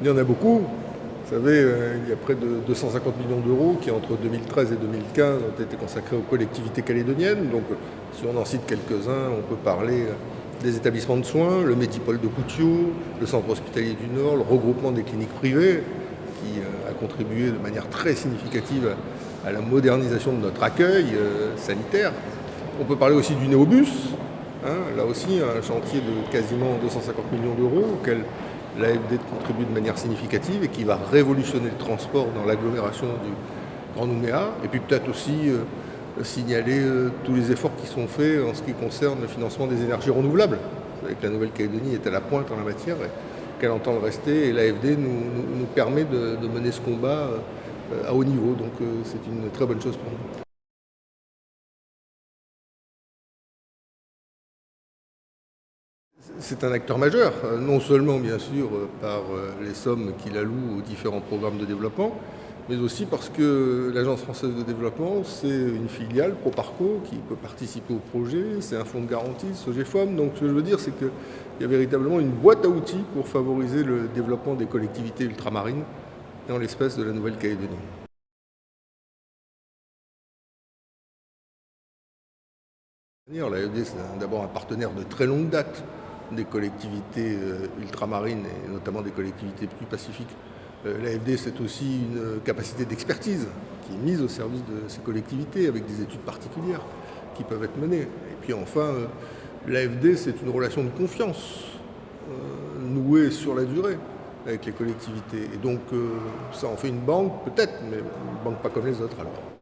Il y en a beaucoup. Vous savez, il y a près de 250 millions d'euros qui, entre 2013 et 2015, ont été consacrés aux collectivités calédoniennes. Donc, si on en cite quelques-uns, on peut parler des établissements de soins, le Médipôle de Poutiaux, le Centre hospitalier du Nord, le regroupement des cliniques privées, qui a contribué de manière très significative à la modernisation de notre accueil sanitaire. On peut parler aussi du Néobus, là aussi un chantier de quasiment 250 millions d'euros auquel l'AFD contribue de manière significative et qui va révolutionner le transport dans l'agglomération du Grand Nouméa. Et puis peut-être aussi signaler tous les efforts qui sont faits en ce qui concerne le financement des énergies renouvelables. Vous savez que la Nouvelle-Calédonie est à la pointe en la matière et qu'elle entend le rester. Et l'AFD nous permet de mener ce combat à haut niveau. Donc c'est une très bonne chose pour nous. C'est un acteur majeur, non seulement bien sûr par les sommes qu'il alloue aux différents programmes de développement, mais aussi parce que l'Agence française de développement, c'est une filiale Proparco qui peut participer au projet, c'est un fonds de garantie, Sogefom. Donc ce que je veux dire, c'est qu'il y a véritablement une boîte à outils pour favoriser le développement des collectivités ultramarines, et en l'espèce de la Nouvelle-Calédonie. L'AFD, c'est d'abord un partenaire de très longue date des collectivités ultramarines et notamment des collectivités plus pacifiques. L'AFD, c'est aussi une capacité d'expertise qui est mise au service de ces collectivités avec des études particulières qui peuvent être menées. Et puis enfin, l'AFD, c'est une relation de confiance nouée sur la durée avec les collectivités. Et donc, ça en fait une banque, peut-être, mais une banque pas comme les autres alors.